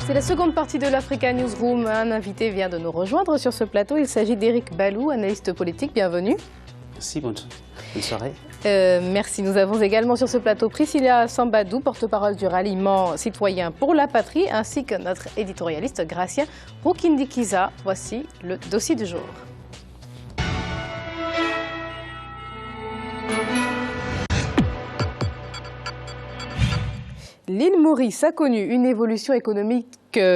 C'est la seconde partie de l'Africa Newsroom. Un invité vient de nous rejoindre sur ce plateau. Il s'agit d'Éric Balou, analyste politique. Bienvenue. Merci, bonne soirée. Merci. Nous avons également sur ce plateau Priscilla Sambadou, porte-parole du ralliement citoyen pour la patrie, ainsi que notre éditorialiste Gracia Rukindikiza. Voici le dossier du jour. L'île Maurice a connu une évolution économique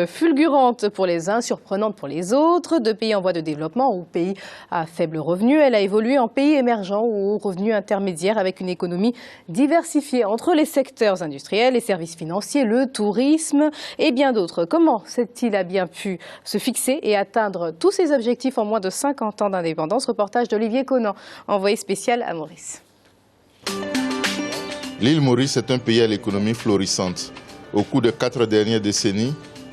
fulgurante pour les uns, surprenante pour les autres. De pays en voie de développement ou pays à faible revenu, elle a évolué en pays émergent ou aux revenus intermédiaires avec une économie diversifiée entre les secteurs industriels, les services financiers, le tourisme et bien d'autres. Comment cette île a bien pu se fixer et atteindre tous ses objectifs en moins de 50 ans d'indépendance? Reportage d'Olivier Conan, envoyé spécial à Maurice. L'île Maurice est un pays à l'économie florissante. Au cours des 4 dernières décennies,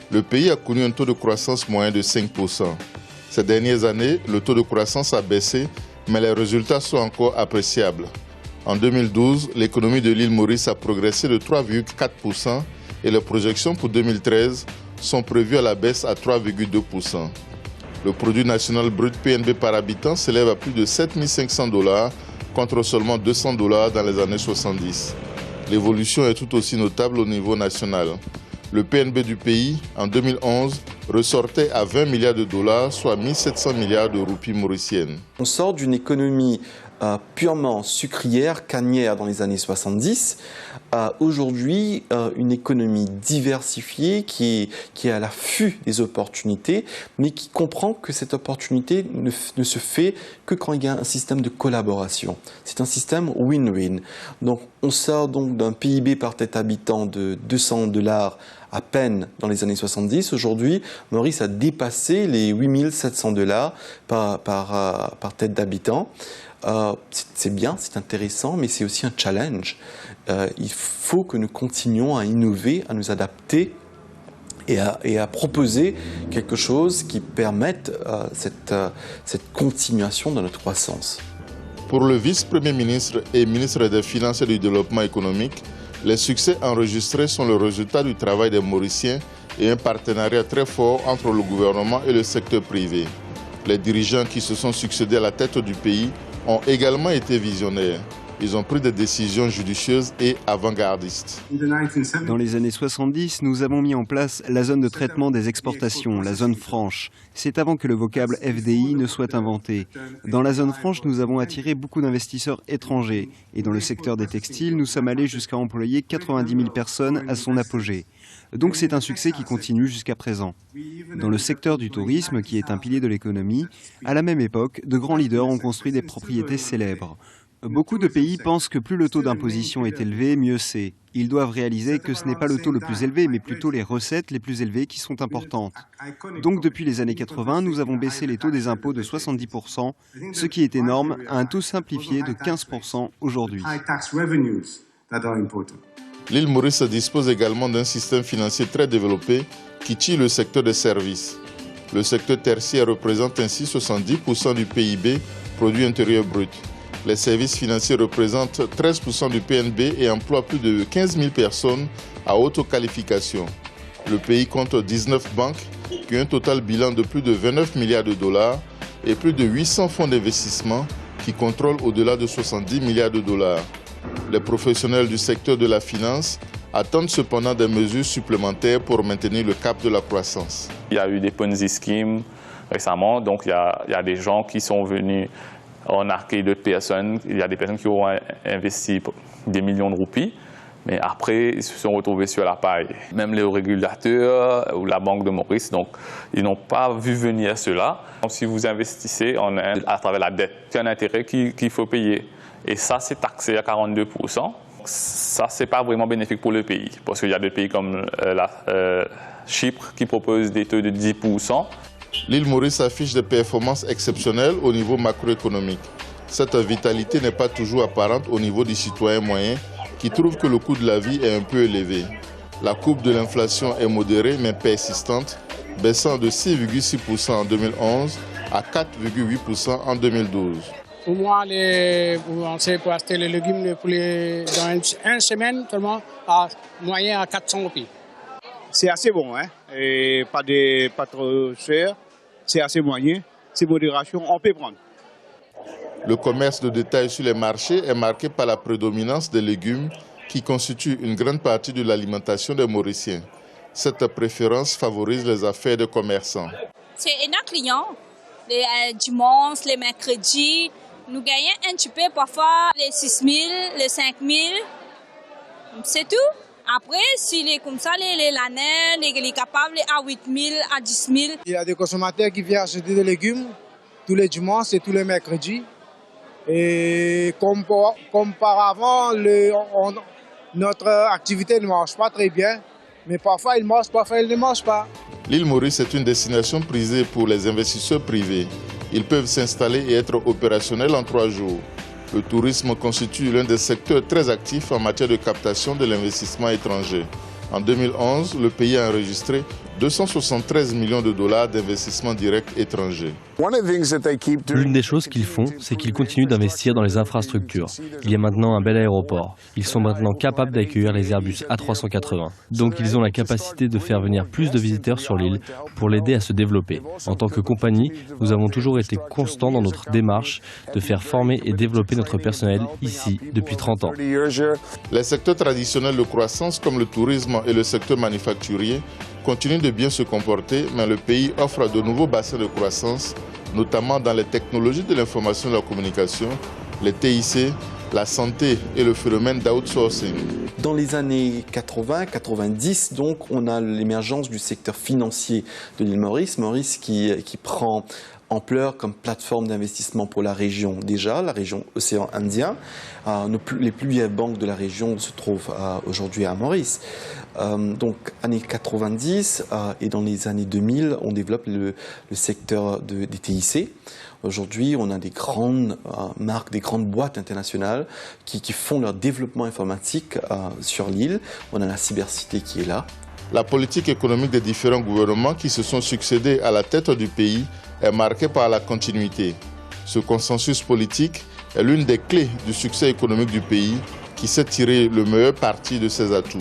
le pays a connu un taux de croissance moyen de 5%. Ces dernières années, le taux de croissance a baissé, mais les résultats sont encore appréciables. En 2012, l'économie de l'île Maurice a progressé de 3,4% et les projections pour 2013 sont prévues à la baisse à 3,2%. Le produit national brut PNB par habitant s'élève à plus de 7 500 $ contre seulement 200 $ dans les années 70. L'évolution est tout aussi notable au niveau national. Le PNB du pays, en 2011, ressortait à 20 milliards de $, soit 1700 milliards de roupies mauriciennes. On sort d'une économie purement sucrière, cannière dans les années 70, aujourd'hui une économie diversifiée qui est à l'affût des opportunités, mais qui comprend que cette opportunité ne se fait que quand il y a un système de collaboration. C'est un système win-win. Donc on sort donc d'un PIB par tête habitant de 200 $ à peine dans les années 70. Aujourd'hui, Maurice a dépassé les 8 700 $ par tête d'habitant. C'est bien, c'est intéressant, mais c'est aussi un challenge. Il faut que nous continuions à innover, à nous adapter et à proposer quelque chose qui permette cette continuation de notre croissance. Pour le vice-premier ministre et ministre des Finances et du Développement économique, les succès enregistrés sont le résultat du travail des Mauriciens et un partenariat très fort entre le gouvernement et le secteur privé. Les dirigeants qui se sont succédés à la tête du pays ont également été visionnaires. Ils ont pris des décisions judicieuses et avant-gardistes. Dans les années 70, nous avons mis en place la zone de traitement des exportations, la zone franche. C'est avant que le vocable FDI ne soit inventé. Dans la zone franche, nous avons attiré beaucoup d'investisseurs étrangers. Et dans le secteur des textiles, nous sommes allés jusqu'à employer 90 000 personnes à son apogée. Donc c'est un succès qui continue jusqu'à présent. Dans le secteur du tourisme, qui est un pilier de l'économie, à la même époque, de grands leaders ont construit des propriétés célèbres. Beaucoup de pays pensent que plus le taux d'imposition est élevé, mieux c'est. Ils doivent réaliser que ce n'est pas le taux le plus élevé, mais plutôt les recettes les plus élevées qui sont importantes. Donc depuis les années 80, nous avons baissé les taux des impôts de 70%, ce qui est énorme, à un taux simplifié de 15% aujourd'hui. L'île Maurice dispose également d'un système financier très développé qui tire le secteur des services. Le secteur tertiaire représente ainsi 70% du PIB, produit intérieur brut. Les services financiers représentent 13% du PNB et emploient plus de 15 000 personnes à haute qualification. Le pays compte 19 banques qui ont un total bilan de plus de 29 milliards de $ et plus de 800 fonds d'investissement qui contrôlent au-delà de 70 milliards de $. Les professionnels du secteur de la finance attendent cependant des mesures supplémentaires pour maintenir le cap de la croissance. Il y a eu des Ponzi schemes récemment, donc il y a des gens qui sont venus en arquer d'autres personnes. Il y a des personnes qui ont investi des millions de roupies, mais après, ils se sont retrouvés sur la paille. Même les régulateurs ou la Banque de Maurice, donc, ils n'ont pas vu venir cela. Donc, si vous investissez en Inde à travers la dette, c'est un intérêt qu'il faut payer. Et ça, c'est taxé à 42%. Ça, ce n'est pas vraiment bénéfique pour le pays, parce qu'il y a des pays comme Chypre qui proposent des taux de 10%. L'île Maurice affiche des performances exceptionnelles au niveau macroéconomique. Cette vitalité n'est pas toujours apparente au niveau du citoyen moyen qui trouve que le coût de la vie est un peu élevé. La courbe de l'inflation est modérée mais persistante, baissant de 6,6% en 2011 à 4,8% en 2012. Pour moi, on sait pour acheter les légumes, les poulets, dans une semaine seulement, à moyen à 400 roupies. C'est assez bon, hein, et pas trop cher, c'est assez moyen, c'est modération, on peut prendre. Le commerce de détail sur les marchés est marqué par la prédominance des légumes qui constituent une grande partie de l'alimentation des Mauriciens. Cette préférence favorise les affaires des commerçants. C'est énorme client. Les dimanches, les mercredis, nous gagnons un petit peu parfois les 6 000, les 5 000. C'est tout. Après, s'il est comme ça, l'année, il est capable à 8 000, à 10 000. Il y a des consommateurs qui viennent acheter des légumes tous les dimanches et tous les mercredis. Et comme auparavant, notre activité ne marche pas très bien. Mais parfois, il marche, parfois, il ne marche pas. L'île Maurice est une destination prisée pour les investisseurs privés. Ils peuvent s'installer et être opérationnels en 3 jours. Le tourisme constitue l'un des secteurs très actifs en matière de captation de l'investissement étranger. En 2011, le pays a enregistré 273 millions de dollars d'investissements directs étrangers. L'une des choses qu'ils font, c'est qu'ils continuent d'investir dans les infrastructures. Il y a maintenant un bel aéroport. Ils sont maintenant capables d'accueillir les Airbus A380. Donc ils ont la capacité de faire venir plus de visiteurs sur l'île pour l'aider à se développer. En tant que compagnie, nous avons toujours été constants dans notre démarche de faire former et développer notre personnel ici depuis 30 ans. Les secteurs traditionnels de croissance comme le tourisme et le secteur manufacturier continuent de bien se comporter, mais le pays offre de nouveaux bassins de croissance, notamment dans les technologies de l'information et de la communication, les TIC, la santé et le phénomène d'outsourcing. Dans les années 80-90, donc, on a l'émergence du secteur financier de l'île Maurice. Maurice qui prend ampleur comme plateforme d'investissement pour la région déjà, la région océan Indien. Les plus vieilles banques de la région se trouvent aujourd'hui à Maurice. Donc années 90 et dans les années 2000, on développe le secteur des TIC. Aujourd'hui, on a des grandes marques, des grandes boîtes internationales qui font leur développement informatique sur l'île. On a la cybercité qui est là. La politique économique des différents gouvernements qui se sont succédés à la tête du pays est marquée par la continuité. Ce consensus politique est l'une des clés du succès économique du pays qui sait tirer le meilleur parti de ses atouts.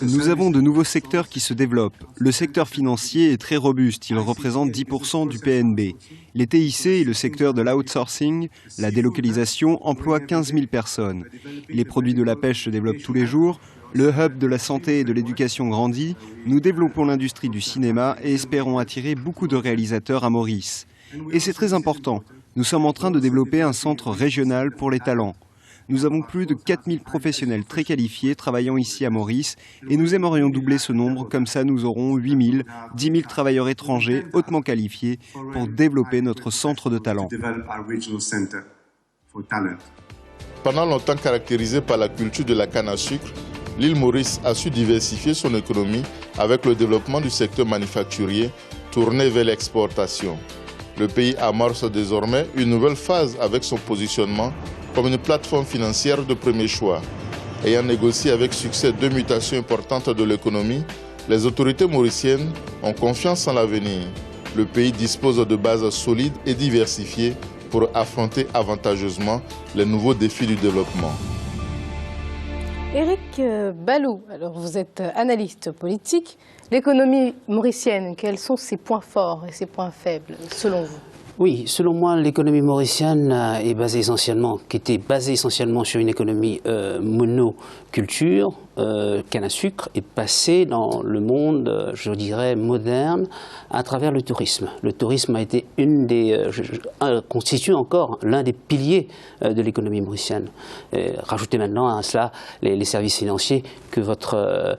Nous avons de nouveaux secteurs qui se développent. Le secteur financier est très robuste, il représente 10% du PNB. Les TIC et le secteur de l'outsourcing, la délocalisation, emploient 15 000 personnes. Les produits de la pêche se développent tous les jours. Le hub de la santé et de l'éducation grandit. Nous développons l'industrie du cinéma et espérons attirer beaucoup de réalisateurs à Maurice. Et c'est très important. Nous sommes en train de développer un centre régional pour les talents. Nous avons plus de 4000 professionnels très qualifiés travaillant ici à Maurice et nous aimerions doubler ce nombre, comme ça nous aurons 8000, 10 000 travailleurs étrangers hautement qualifiés pour développer notre centre de talent. Pendant longtemps caractérisée par la culture de la canne à sucre, l'île Maurice a su diversifier son économie avec le développement du secteur manufacturier tourné vers l'exportation. Le pays amorce désormais une nouvelle phase avec son positionnement comme une plateforme financière de premier choix. Ayant négocié avec succès 2 mutations importantes de l'économie, les autorités mauriciennes ont confiance en l'avenir. Le pays dispose de bases solides et diversifiées pour affronter avantageusement les nouveaux défis du développement. Éric Balou, alors vous êtes analyste politique. L'économie mauricienne, quels sont ses points forts et ses points faibles, selon vous ? Oui, selon moi, l'économie mauricienne était basée essentiellement sur une économie monoculture, canne à sucre, est passée dans le monde, je dirais, moderne, à travers le tourisme. Le tourisme a été constitue encore l'un des piliers de l'économie mauricienne. Rajoutez maintenant à cela les services financiers que votre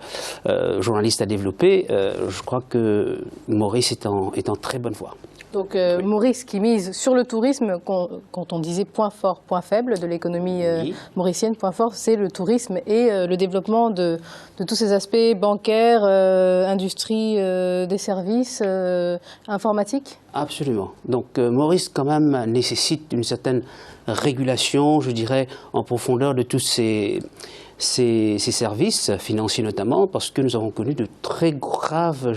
journaliste a développés. Je crois que Maurice est en très bonne voie. Donc Maurice qui mise sur le tourisme, quand on disait point fort, point faible de l'économie mauricienne, point fort c'est le tourisme et le développement de tous ces aspects bancaires, industrie des services, informatiques. Absolument. Donc Maurice quand même nécessite une certaine régulation, je dirais, en profondeur de tous ces ces services financiers notamment, parce que nous avons connu de très graves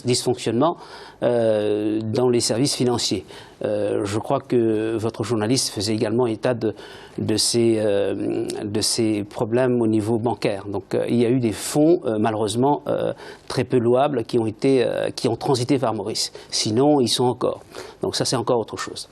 dysfonctionnements dans les services financiers. Je crois que votre journaliste faisait également état de ces problèmes au niveau bancaire. Donc il y a eu des fonds malheureusement très peu louables qui ont transité vers Maurice. Sinon, ils sont encore. Donc ça, c'est encore autre chose.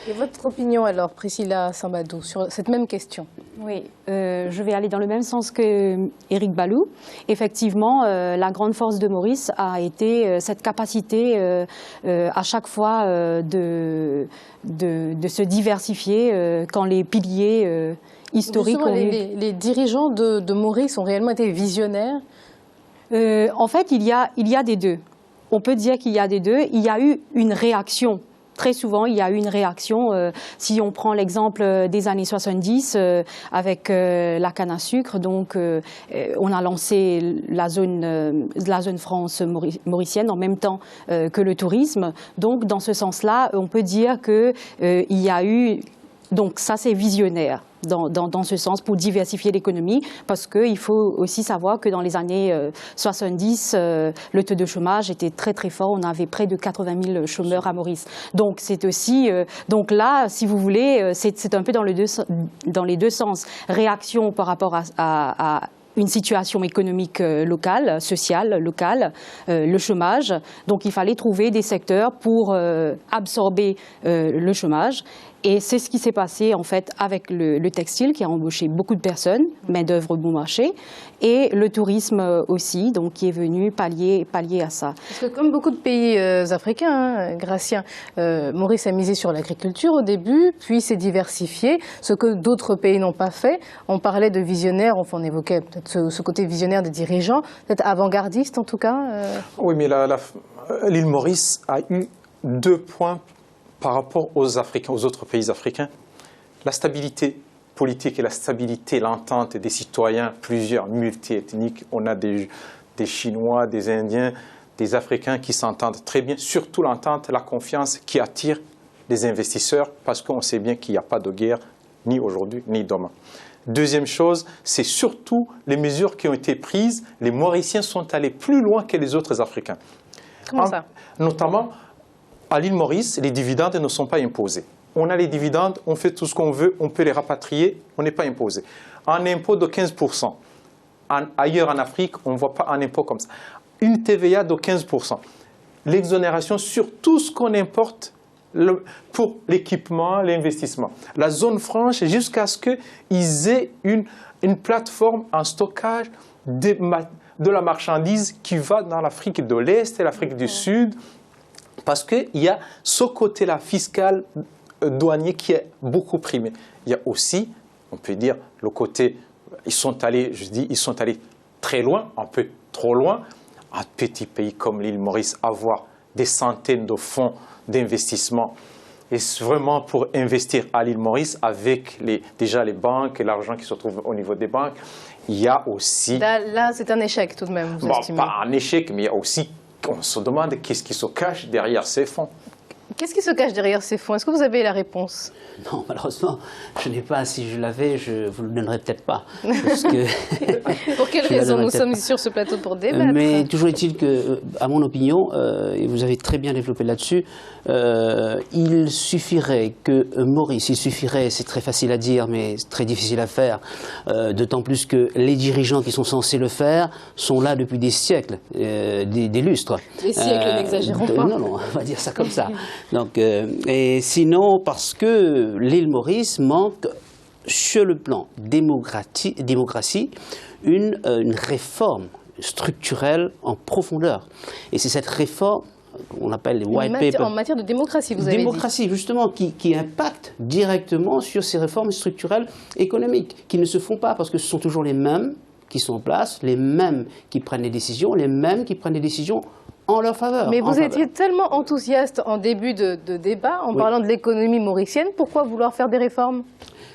Et votre opinion alors, Priscilla Sambadou, sur cette même question? Oui, je vais aller dans le même sens que Éric Balou. Effectivement, la grande force de Maurice a été cette capacité à chaque fois de se diversifier quand les piliers historiques ont eu... Les dirigeants de Maurice ont réellement été visionnaires? En fait, il y a des deux. On peut dire qu'il y a des deux. Il y a eu une réaction. Très souvent, il y a eu une réaction. Si on prend l'exemple des années 70 avec la canne à sucre, donc on a lancé la zone France mauricienne en même temps que le tourisme. Donc, dans ce sens-là, on peut dire qu'il y a eu... Donc, ça, c'est visionnaire. Dans ce sens, pour diversifier l'économie, parce qu'il faut aussi savoir que dans les années 70, le taux de chômage était très très fort. On avait près de 80 000 chômeurs à Maurice. Donc c'est aussi, donc là, si vous voulez, c'est un peu dans les deux sens. Réaction par rapport à une situation économique locale, sociale, locale, le chômage. Donc il fallait trouver des secteurs pour absorber le chômage. Et c'est ce qui s'est passé en fait avec le textile qui a embauché beaucoup de personnes, main-d'œuvre bon marché, et le tourisme aussi, donc qui est venu pallier à ça. Parce que comme beaucoup de pays africains, Gratien, Maurice a misé sur l'agriculture au début, puis s'est diversifié, ce que d'autres pays n'ont pas fait. On parlait de visionnaires, enfin on évoquait peut-être ce côté visionnaire des dirigeants, peut-être avant-gardiste en tout cas. Oui, mais l'île Maurice a eu 2 points par rapport aux Africains, aux autres pays africains. La stabilité politique et la stabilité, l'entente des citoyens, plusieurs multi-ethniques. On a des Chinois, des Indiens, des Africains qui s'entendent très bien. Surtout l'entente, la confiance qui attire les investisseurs parce qu'on sait bien qu'il n'y a pas de guerre ni aujourd'hui ni demain. Deuxième chose, c'est surtout les mesures qui ont été prises. Les Mauriciens sont allés plus loin que les autres Africains. Comment ça? Notamment, à l'île Maurice, les dividendes ne sont pas imposés. On a les dividendes, on fait tout ce qu'on veut, on peut les rapatrier, on n'est pas imposé. Un impôt de 15%. Ailleurs en Afrique, on ne voit pas un impôt comme ça. Une TVA de 15%. L'exonération sur tout ce qu'on importe pour l'équipement, l'investissement. La zone franche, jusqu'à ce qu'ils aient une plateforme en stockage de la marchandise qui va dans l'Afrique de l'Est et l'Afrique du Sud. Parce qu'il y a ce côté-là fiscal, douanier qui est beaucoup primé. Il y a aussi, on peut dire, le côté, ils sont allés très loin, un peu trop loin. Un petit pays comme l'île Maurice, avoir des centaines de fonds d'investissement. Et vraiment pour investir à l'île Maurice, avec déjà les banques et l'argent qui se trouve au niveau des banques, il y a aussi... Là c'est un échec tout de même, vous estimez? Pas un échec, mais il y a aussi... On se demande qu'est-ce qui se cache derrière ces fonds. Qu'est-ce qui se cache derrière ces fonds? Est-ce que vous avez la réponse? Non, malheureusement, je n'ai pas. Si je l'avais, je vous le donnerais peut-être pas. Parce que pour quelle raison? Nous sommes sur ce plateau pour débattre. Mais toujours est-il que, à mon opinion, et vous avez très bien développé là-dessus, il suffirait que Maurice, c'est très facile à dire, mais très difficile à faire, d'autant plus que les dirigeants qui sont censés le faire sont là depuis des siècles, des lustres. Des siècles, n'exagérons pas. Non, on va dire ça comme ça. Donc, et sinon, parce que l'île Maurice manque, sur le plan démocratie, une réforme structurelle en profondeur. Et c'est cette réforme qu'on appelle les white papers. En matière de démocratie, vous avez dit. Démocratie, justement, qui impacte directement sur ces réformes structurelles économiques, qui ne se font pas parce que ce sont toujours les mêmes qui sont en place, les mêmes qui prennent les décisions, les mêmes qui prennent les décisions en leur faveur. Mais vous étiez tellement enthousiaste en début de débat, en parlant de l'économie mauricienne, pourquoi vouloir faire des réformes?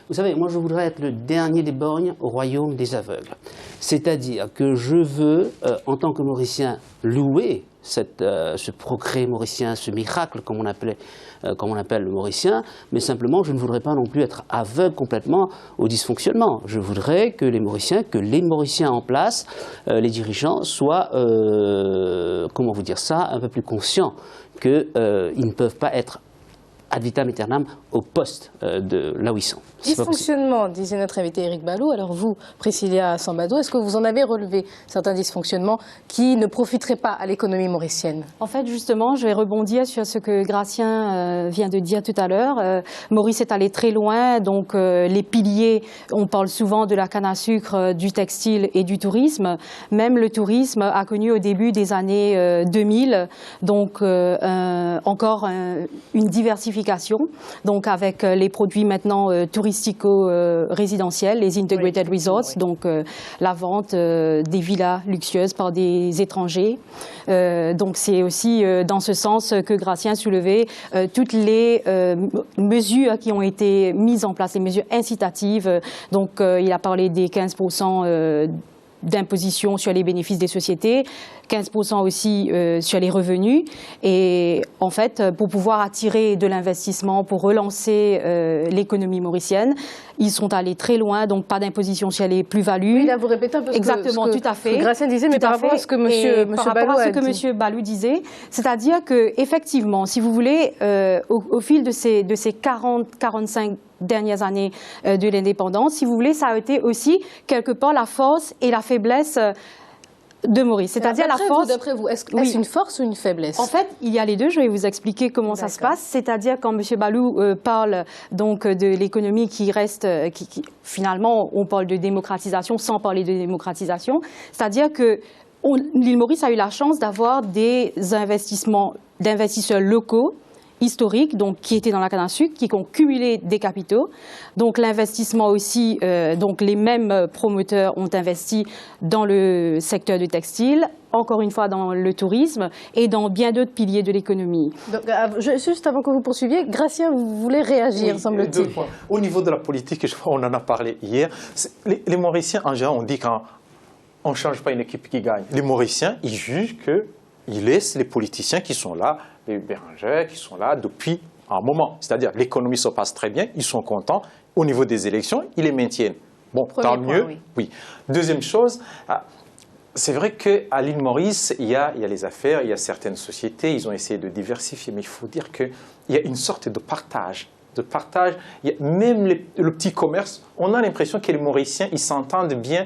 Vous savez, moi je voudrais être le dernier des borgnes au royaume des aveugles. C'est-à-dire que je veux, en tant que Mauricien, louer ce progrès mauricien, ce miracle, comme on appelle le mauricien, mais simplement, je ne voudrais pas non plus être aveugle complètement au dysfonctionnement. Je voudrais que les Mauriciens en place, les dirigeants, soient, comment vous dire ça, un peu plus conscients qu'ils ne peuvent pas être ad vitam aeternam au poste de là où ils sont. Dysfonctionnement, disait notre invité Éric Balou. Alors vous, Priscilla Sambado, est-ce que vous en avez relevé certains dysfonctionnements qui ne profiteraient pas à l'économie mauricienne? En fait, justement, je vais rebondir sur ce que Gratien vient de dire tout à l'heure. Maurice est allé très loin, donc les piliers, on parle souvent de la canne à sucre, du textile et du tourisme. Même le tourisme a connu au début des années 2000, donc encore une diversification, donc avec les produits maintenant touristico-résidentiels, les integrated resorts, donc la vente des villas luxueuses par des étrangers. Donc c'est aussi dans ce sens que Gratien soulevait toutes les mesures qui ont été mises en place, les mesures incitatives. Donc il a parlé des 15% d'imposition sur les bénéfices des sociétés, 15% aussi sur les revenus. Et en fait, pour pouvoir attirer de l'investissement, pour relancer l'économie mauricienne, ils sont allés très loin, donc pas d'imposition sur les plus-values. Oui, là vous répétez un peu exactement, tout à fait. Gracien disait, mais par rapport à ce que M. Balou disait, c'est-à-dire que effectivement, si vous voulez, au fil de ces 40-45 dernières années de l'indépendance, si vous voulez, ça a été aussi quelque part la force et la faiblesse de Maurice. C'est-à-dire la force. D'après vous, est-ce une force ou une faiblesse? En fait, il y a les deux. Je vais vous expliquer comment ça se passe. C'est-à-dire quand M. Balou parle donc de l'économie qui reste, finalement, on parle de démocratisation sans parler de démocratisation. C'est-à-dire que l'île Maurice a eu la chance d'avoir des d'investisseurs locaux historiques, donc qui étaient dans la canne à sucre, qui ont cumulé des capitaux. Donc l'investissement aussi, donc les mêmes promoteurs ont investi dans le secteur du textile, encore une fois dans le tourisme et dans bien d'autres piliers de l'économie. Juste avant que vous poursuiviez, Gratien, vous voulez réagir, semble-t-il. Au niveau de la politique, je crois qu'on en a parlé hier, les Mauriciens en général, on dit qu'on ne change pas une équipe qui gagne. Les Mauriciens, ils jugent qu'ils laissent les politiciens qui sont là, les Bérengère, qui sont là depuis un moment. C'est-à-dire l'économie se passe très bien, ils sont contents. Au niveau des élections, ils les maintiennent. Bon, tant mieux. Oui. Deuxième chose, c'est vrai qu'à l'île Maurice, il y a les affaires, il y a certaines sociétés, ils ont essayé de diversifier, mais il faut dire qu'il y a une sorte de partage. Il y a même le petit commerce, on a l'impression que les Mauriciens, ils s'entendent bien,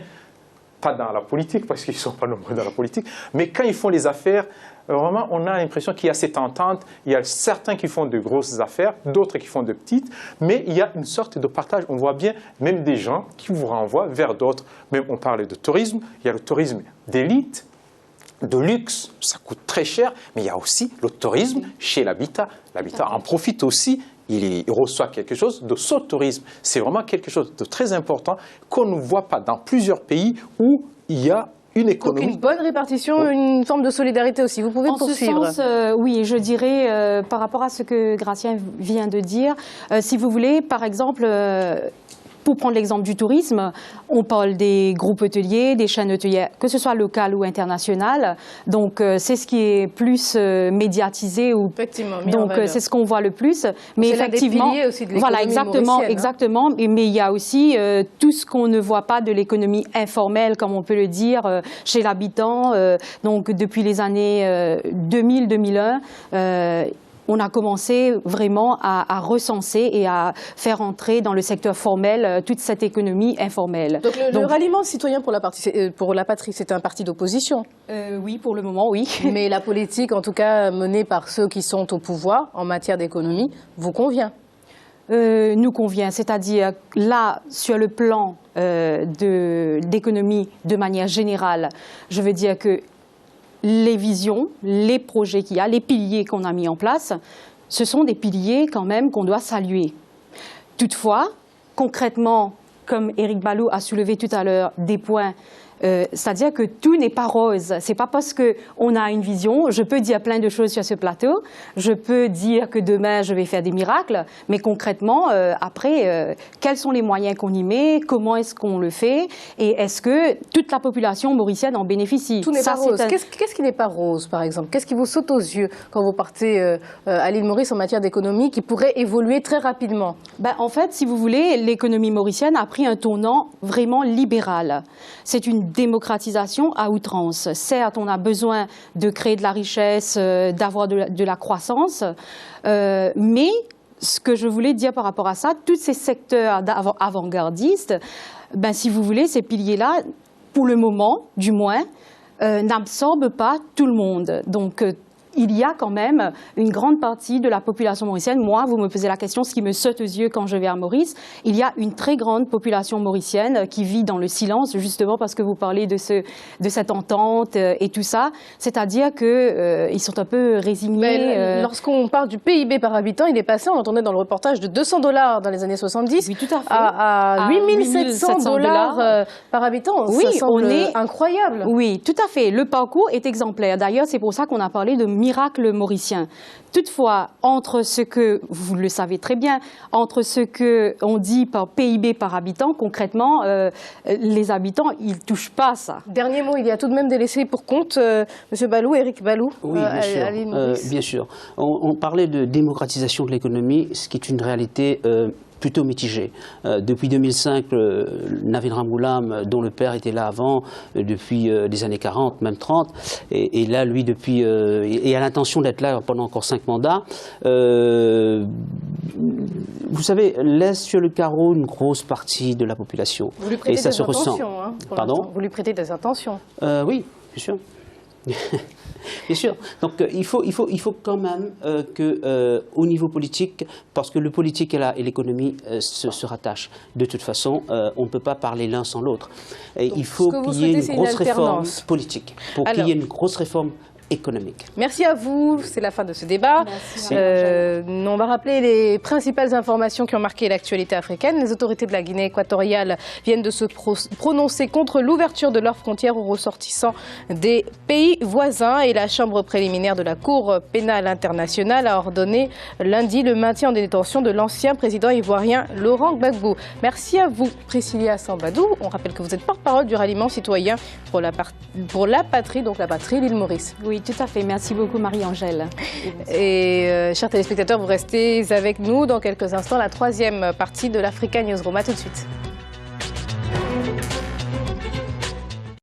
pas dans la politique, parce qu'ils ne sont pas nombreux dans la politique, mais quand ils font les affaires, vraiment, on a l'impression qu'il y a cette entente. Il y a certains qui font de grosses affaires, d'autres qui font de petites, mais il y a une sorte de partage. On voit bien même des gens qui vous renvoient vers d'autres. Même on parle de tourisme, il y a le tourisme d'élite, de luxe, ça coûte très cher, mais il y a aussi le tourisme chez l'habitat. L'habitat en profite aussi. Il reçoit quelque chose de ce tourisme. C'est vraiment quelque chose de très important qu'on ne voit pas dans plusieurs pays où il y a une économie. Donc une bonne répartition, une forme de solidarité aussi. Vous pouvez poursuivre. En ce sens, oui, je dirais, par rapport à ce que Gratien vient de dire, si vous voulez, par exemple, pour prendre l'exemple du tourisme, on parle des groupes hôteliers, des chaînes hôtelières, que ce soit locales ou internationales. Donc, c'est ce qui est plus médiatisé. Donc, c'est ce qu'on voit le plus. Mais effectivement, aussi de voilà, exactement. Mais il y a aussi tout ce qu'on ne voit pas de l'économie informelle, comme on peut le dire, chez l'habitant. Donc, depuis les années 2000-2001, on a commencé vraiment à recenser et à faire entrer dans le secteur formel toute cette économie informelle. Donc le Ralliement citoyen pour la patrie, c'est un parti d'opposition? Oui, pour le moment, oui. Mais la politique, en tout cas menée par ceux qui sont au pouvoir en matière d'économie, vous convient? Nous convient, c'est-à-dire là, sur le plan d'économie de manière générale, je veux dire que les visions, les projets qu'il y a, les piliers qu'on a mis en place, ce sont des piliers quand même qu'on doit saluer. Toutefois, concrètement, comme Éric Balou a soulevé tout à l'heure des points C'est-à-dire que tout n'est pas rose. C'est pas parce qu'on a une vision, je peux dire plein de choses sur ce plateau, je peux dire que demain je vais faire des miracles, mais concrètement, après, quels sont les moyens qu'on y met, comment est-ce qu'on le fait, et est-ce que toute la population mauricienne en bénéficie? Tout n'est pas rose. Qu'est-ce qui n'est pas rose, par exemple? Qu'est-ce qui vous saute aux yeux quand vous partez à l'île Maurice en matière d'économie qui pourrait évoluer très rapidement? En fait, si vous voulez, l'économie mauricienne a pris un tournant vraiment libéral. C'est une démocratisation à outrance. Certes, on a besoin de créer de la richesse, d'avoir de la croissance, mais ce que je voulais dire par rapport à ça, tous ces secteurs avant-gardistes, si vous voulez, ces piliers-là, pour le moment, du moins, n'absorbent pas tout le monde. Donc, il y a quand même une grande partie de la population mauricienne. Moi, vous me posez la question, ce qui me saute aux yeux quand je vais à Maurice, il y a une très grande population mauricienne qui vit dans le silence, justement parce que vous parlez de cette entente et tout ça. C'est-à-dire qu'ils sont un peu résignés. Lorsqu'on parle du PIB par habitant, il est passé, on l'entendait dans le reportage, de $200 dans les années 70 oui, tout à fait. à 8700 $ par habitant. Oui, ça semble incroyable. Oui, tout à fait. Le parcours est exemplaire. D'ailleurs, c'est pour ça qu'on a parlé de miracle mauricien. Toutefois, entre ce que, vous le savez très bien, entre ce qu'on dit par PIB par habitant, concrètement, les habitants, ils ne touchent pas ça. Dernier mot, il y a tout de même des laissés pour compte, M. Balou, Éric Balou, oui, à l'île Maurice. Bien sûr. On parlait de démocratisation de l'économie, ce qui est une réalité plutôt mitigé. Depuis 2005, Navinram Ghulam, dont le père était là avant, depuis les années 40, même 30, et là, lui, depuis, et a l'intention d'être là pendant encore 5 mandats. Vous savez, laisse sur le carreau une grosse partie de la population. Vous lui prêtez et ça des se ressent. Hein, Pardon ? Vous lui prêtez des intentions. Oui, bien sûr. Bien sûr. Donc il faut quand même qu'au niveau politique, parce que le politique et l'économie se rattachent. De toute façon, on ne peut pas parler l'un sans l'autre. Il faut qu'il y ait une grosse réforme politique pour qu'il y ait une grosse réforme économique. Merci à vous, c'est la fin de ce débat. On va rappeler les principales informations qui ont marqué l'actualité africaine. Les autorités de la Guinée équatoriale viennent de se prononcer contre l'ouverture de leurs frontières aux ressortissants des pays voisins et la chambre préliminaire de la Cour pénale internationale a ordonné lundi le maintien en détention de l'ancien président ivoirien Laurent Gbagbo. Merci à vous, Priscilla Sambadou. On rappelle que vous êtes porte-parole du ralliement citoyen pour la patrie, donc la patrie l'île Maurice. Oui, tout à fait. Merci beaucoup, Marie-Angèle. Et chers téléspectateurs, vous restez avec nous dans quelques instants, la troisième partie de l'Africa Newsroom. À tout de suite.